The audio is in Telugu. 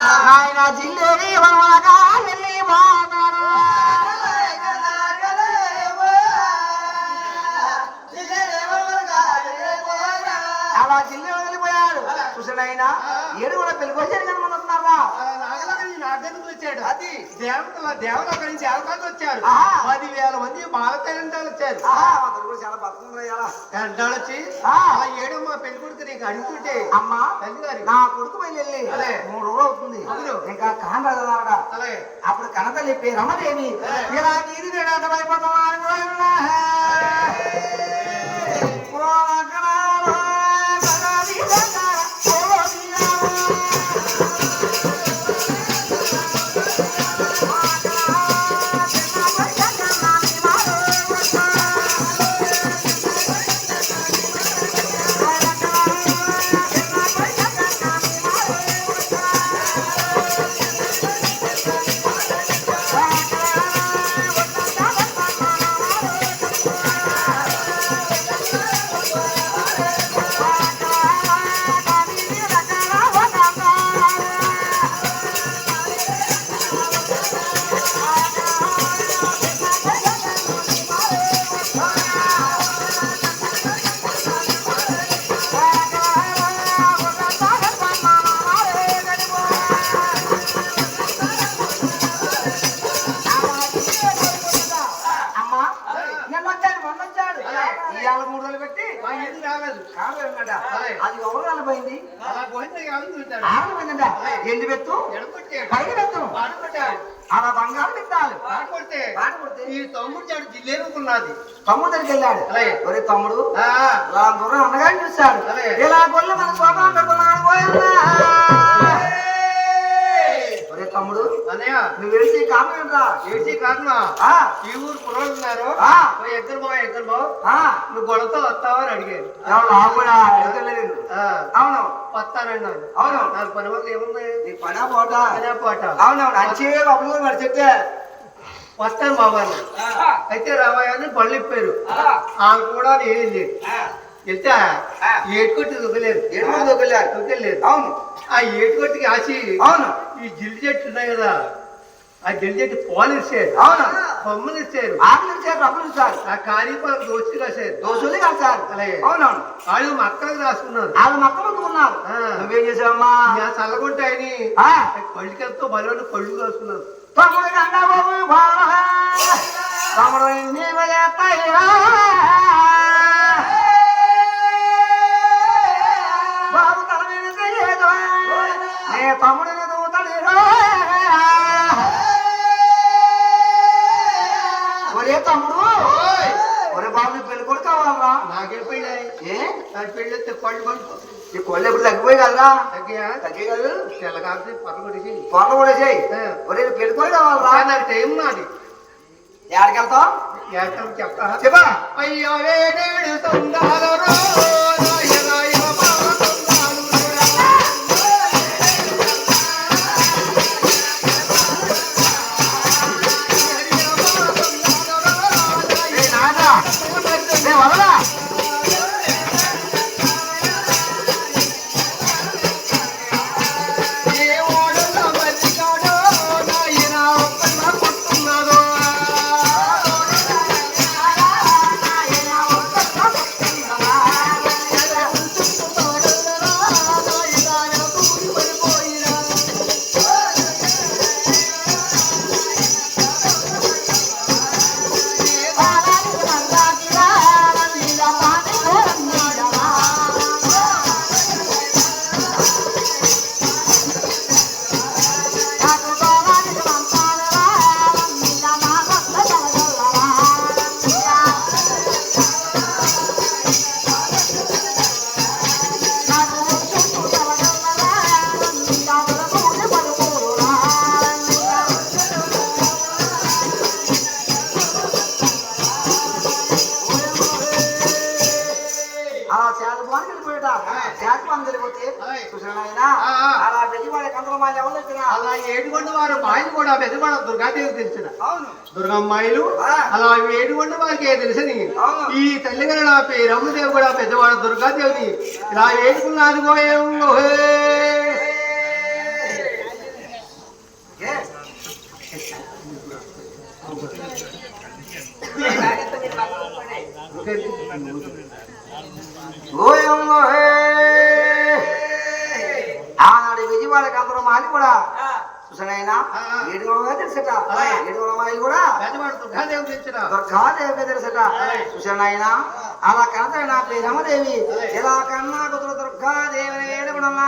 ఆయన జిల్లేని వనగా వెళ్ళి పోతాడు. అలా జిల్లు వెళ్ళిపోయాడు. చూసాడైనా ఏడు కూడా పెళ్ళికొచ్చాడు కానీ మనం వస్తున్నారా వచ్చాడు. అది దేవత నుంచి అవకాశం వచ్చారు. 10,000 మంది బాలతేంటాలు వచ్చారు. చాలా బతుకుంటారు. గంటాలు వచ్చి అలా ఏడు మా పెళ్లి కొడుకు నీకు అడుగుతుంటే అమ్మా తల్లిగారి నా కొడుకు వెళ్ళి అదే 3 రోజులు అవుతుంది. ఇంకా కాండాలన్నాడా అలాగే అప్పుడు కనతల్లి రమదేవి ఇలా నీది అయిపోతాం అది ఎవరు పోయింది. ఎండి పెట్టు పైన పెట్టు అలా బంగారు పెట్టాలి. ఈ తమ్ముడు చాడు జిల్లేనుకున్నది. తమ్ముడు దగ్గరికి వెళ్ళాడు. ఒరే తమ్ముడు దూరం అన్నగా చూశాడు. ఇలా కొల్ల మన స్వభావం పెడుతున్నాడు. ఒరే తమ్ముడు నువ్వు ఏడ్చి కారణం రా. ఏడ్చి కారణమా? ఈ ఊరు కుర్రోళ్ళు ఉన్నారు. ఎద్దరు బావు నువ్వు గొడవతో వస్తావా అని అడిగాడు. అవును వస్తానండి. అవును నాకు పని వల్ల ఏముంది? నీ పనా పోట పోట. అవునవును అంచే అప్పుడు మరి చెప్తే వస్తాను బాబా. అయితే రామాయణని పళ్ళు ఇప్పారు. ఆమె కూడా నేను వెళ్తే ఏటుకొట్టి దొక్కలేదు. దొక్కలేదు. అవును ఆ ఏటుకొట్టికి ఆచి అవును ఈ జిల్లి చెట్టు ఉన్నాయి కదా, ఆ జిల్లి చెట్టు పాలు ఇచ్చారు. అవును కొమ్మలు ఇచ్చారు. ఆకులు ఇచ్చారు. రబ్బులు ఇచ్చారు. ఆ కారీపాలకు దోచులు కాశారు. దోసులు కాశారు. అలాగే అవునవును వాళ్ళు మక్కలకు రాసుకున్నారు. వాళ్ళు మక్కలు ఉన్నారు. నువ్వేం చేసావమ్మా? చల్లగుంటాయని పళ్ళుకెళ్తూ బలవాళ్ళు పళ్ళు కాసుకున్నారు. తమ్ముడు కండబాబు తమ్ముడు బాబు తల మీద నే తమ్ముడిని దూతడు. ఒరే తమ్ముడు ఒరే బాబు నీ పెళ్లి కూడా కావాలరా? నాకే పెళ్ళి. నాకు పెళ్ళి వస్తే పళ్ళు పండు. ఈ కోళ్ళు ఎప్పుడు తగ్గిపోయి కదరా? తగ్గే కాదు. తెల్ల కాదు పొరలు కొట్టేసేయి. ఒరే పెళ్లి కూడా కావాలరా? నాకు టైం నాది. ఎక్కడికి వెళ్తావు? చెప్తా చెప్పా. అయ్యో వేడేడు సొందాలు అలా ఏడుగొండ వారు మాయలు కూడా బెదవాడ దుర్గాదేవి తెలిసిన. దుర్గమ్మాయిలు అలా ఏడుగొండ వారికి తెలుసని ఈ తల్లిగారు నా పేరు రమ్మదేవి కూడా పెద్దవాడ దుర్గాదేవిని ఇలా ఏడుకున్నది. ఓయమ్మో ఆనాడు విజయవాడకి అందరూ మాది కూడా చూసానైనా ఏడుగులగా తెలుసట ఏడుగుల మాది కూడా దుర్గాదేవిగా తెలుసట చూసానైనా అలా కనత నా పేరు రమదేవి ఇలా కన్నా కుదురు దుర్గాదేవిని ఏడుగునన్నా